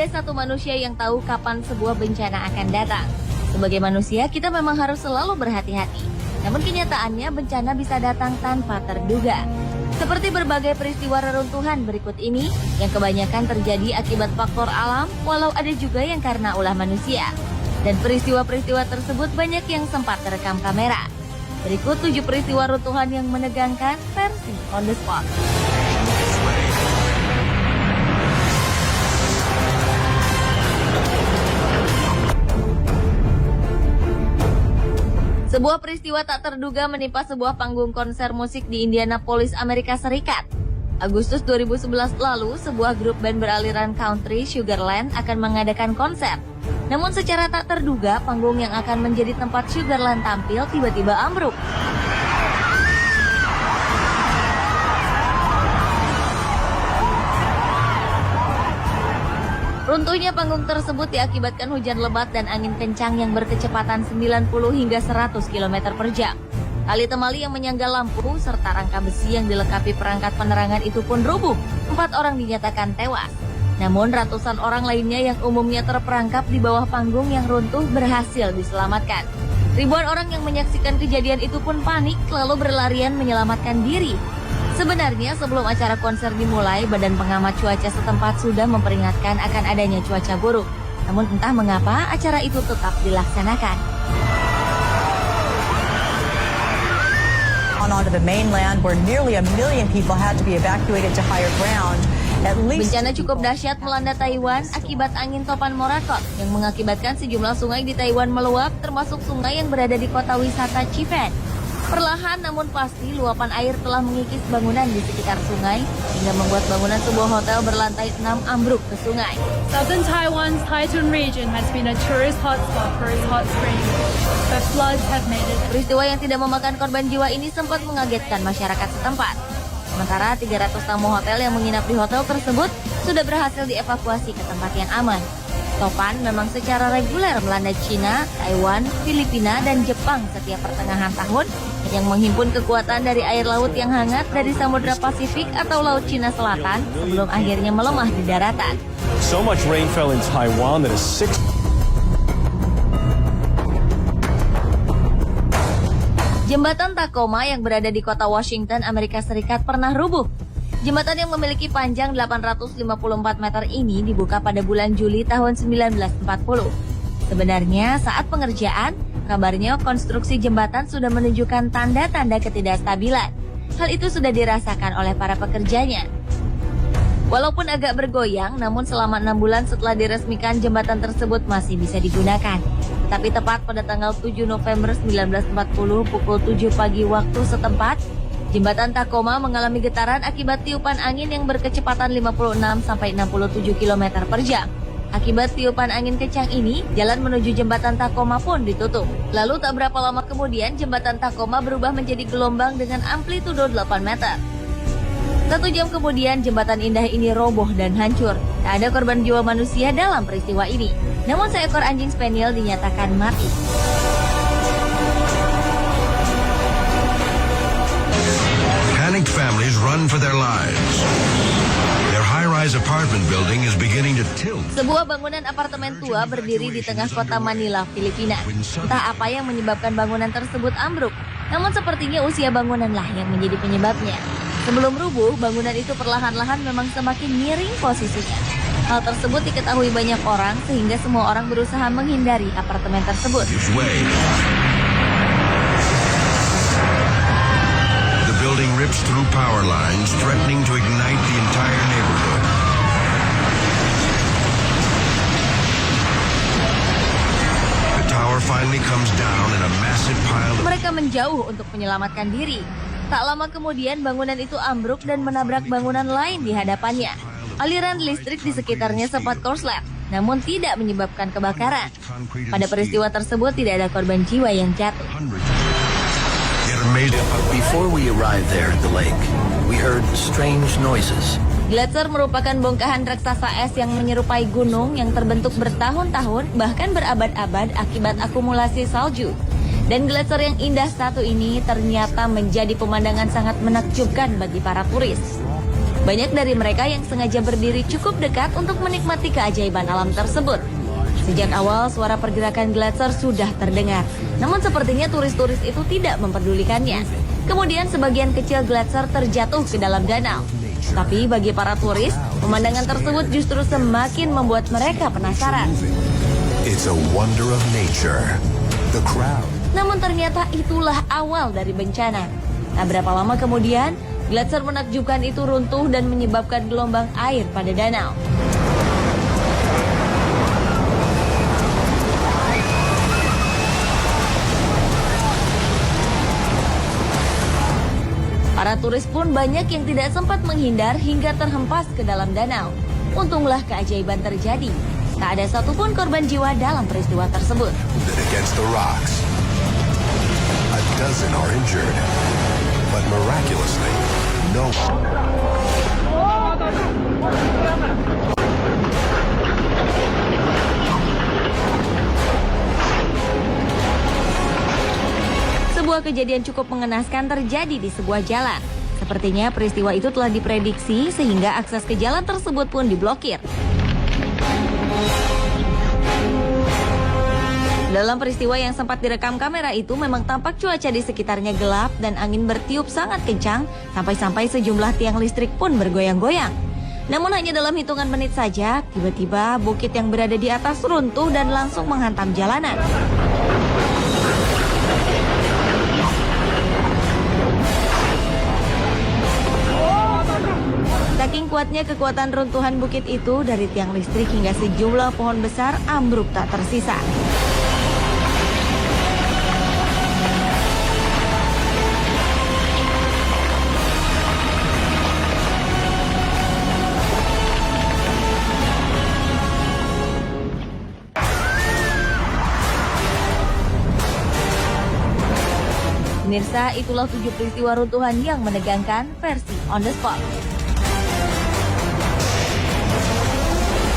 ada satu manusia yang tahu kapan sebuah bencana akan datang. Sebagai manusia, kita memang harus selalu berhati-hati. Namun kenyataannya bencana bisa datang tanpa terduga. Seperti berbagai peristiwa reruntuhan berikut ini, yang kebanyakan terjadi akibat faktor alam, walau ada juga yang karena ulah manusia. Dan peristiwa-peristiwa tersebut banyak yang sempat terekam kamera. Berikut 7 peristiwa runtuhan yang menegangkan versi on the spot. Sebuah peristiwa tak terduga menimpa sebuah panggung konser musik di Indianapolis, Amerika Serikat. Agustus 2011 lalu, sebuah grup band beraliran country Sugarland akan mengadakan konser. Namun secara tak terduga, panggung yang akan menjadi tempat Sugarland tampil tiba-tiba ambruk. Runtuhnya panggung tersebut diakibatkan hujan lebat dan angin kencang yang berkecepatan 90 hingga 100 km per jam. Tali temali yang menyangga lampu serta rangka besi yang dilengkapi perangkat penerangan itu pun rubuh. 4 orang dinyatakan tewas. Namun ratusan orang lainnya yang umumnya terperangkap di bawah panggung yang runtuh berhasil diselamatkan. Ribuan orang yang menyaksikan kejadian itu pun panik lalu berlarian menyelamatkan diri. Sebenarnya sebelum acara konser dimulai, Badan Pengamat Cuaca setempat sudah memperingatkan akan adanya cuaca buruk. Namun entah mengapa acara itu tetap dilaksanakan. Onto the mainland where nearly 1 million people had to be evacuated to higher ground. Bencana cukup dahsyat melanda Taiwan akibat angin topan Morakot yang mengakibatkan sejumlah sungai di Taiwan meluap, termasuk sungai yang berada di kota wisata Chifen. Perlahan namun pasti luapan air telah mengikis bangunan di sekitar sungai hingga membuat bangunan sebuah hotel berlantai 6 ambruk ke sungai. Southern Taiwan's Taichung region has been a tourist hotspot for its hot springs, but floods have made it. Peristiwa yang tidak memakan korban jiwa ini sempat mengagetkan masyarakat setempat. Sementara 300 tamu hotel yang menginap di hotel tersebut sudah berhasil dievakuasi ke tempat yang aman. Topan memang secara reguler melanda Cina, Taiwan, Filipina, dan Jepang setiap pertengahan tahun yang menghimpun kekuatan dari air laut yang hangat dari Samudra Pasifik atau Laut Cina Selatan sebelum akhirnya melemah di daratan. So much rain fell in Taiwan that is 6 Jembatan Tacoma yang berada di kota Washington, Amerika Serikat pernah rubuh. Jembatan yang memiliki panjang 854 meter ini dibuka pada bulan Juli tahun 1940. Sebenarnya saat pengerjaan, kabarnya konstruksi jembatan sudah menunjukkan tanda-tanda ketidakstabilan. Hal itu sudah dirasakan oleh para pekerjanya. Walaupun agak bergoyang, namun selama 6 bulan setelah diresmikan jembatan tersebut masih bisa digunakan. Tapi tepat pada tanggal 7 November 1940 pukul 7 pagi waktu setempat, Jembatan Tacoma mengalami getaran akibat tiupan angin yang berkecepatan 56 sampai 67 km per jam. Akibat tiupan angin kencang ini, jalan menuju jembatan Tacoma pun ditutup. Lalu tak berapa lama kemudian, jembatan Tacoma berubah menjadi gelombang dengan amplitudo 8 meter. 1 jam kemudian, jembatan indah ini roboh dan hancur. Tak ada korban jiwa manusia dalam peristiwa ini. Namun seekor anjing spaniel dinyatakan mati. Panicked families run for their lives. Their high-rise apartment building is beginning to tilt. Sebuah bangunan apartemen tua berdiri di tengah kota Manila, Filipina. Entah apa yang menyebabkan bangunan tersebut ambruk. Namun sepertinya usia bangunanlah yang menjadi penyebabnya. Sebelum rubuh, bangunan itu perlahan-lahan memang semakin miring posisinya. Hal tersebut diketahui banyak orang sehingga semua orang berusaha menghindari apartemen tersebut. The building rips through power lines, threatening to ignite the entire neighborhood. The tower finally comes down in a massive pile of... Mereka menjauh untuk menyelamatkan diri. Tak lama kemudian bangunan itu ambruk dan menabrak bangunan lain di hadapannya. Aliran listrik di sekitarnya sempat korslet, namun tidak menyebabkan kebakaran. Pada peristiwa tersebut tidak ada korban jiwa yang jatuh. Before we arrived there at the lake, we heard strange noises. Gletser merupakan bongkahan raksasa es yang menyerupai gunung yang terbentuk bertahun-tahun bahkan berabad-abad akibat akumulasi salju. Dan gletser yang indah satu ini ternyata menjadi pemandangan sangat menakjubkan bagi para turis. Banyak dari mereka yang sengaja berdiri cukup dekat untuk menikmati keajaiban alam tersebut. Sejak awal, suara pergerakan gletser sudah terdengar. Namun sepertinya turis-turis itu tidak memperdulikannya. Kemudian sebagian kecil gletser terjatuh ke dalam danau. Tapi bagi para turis, pemandangan tersebut justru semakin membuat mereka penasaran. It's a wonder of nature. The crowd. Namun ternyata itulah awal dari bencana. Tak berapa lama kemudian, gletser menakjubkan itu runtuh dan menyebabkan gelombang air pada danau. Para turis pun banyak yang tidak sempat menghindar hingga terhempas ke dalam danau. Untunglah keajaiban terjadi. Tak ada satupun korban jiwa dalam peristiwa tersebut. Then against the rocks. A dozen are injured. But miraculously, no one. Sebuah kejadian cukup mengenaskan terjadi di sebuah jalan. Sepertinya peristiwa itu telah diprediksi sehingga akses ke jalan tersebut pun diblokir. Dalam peristiwa yang sempat direkam kamera itu memang tampak cuaca di sekitarnya gelap dan angin bertiup sangat kencang sampai-sampai sejumlah tiang listrik pun bergoyang-goyang. Namun hanya dalam hitungan menit saja, tiba-tiba bukit yang berada di atas runtuh dan langsung menghantam jalanan. Saking kuatnya kekuatan runtuhan bukit itu, dari tiang listrik hingga sejumlah pohon besar ambruk tak tersisa. Pemirsa, itulah 7 peristiwa runtuhan yang menegangkan versi On The Spot.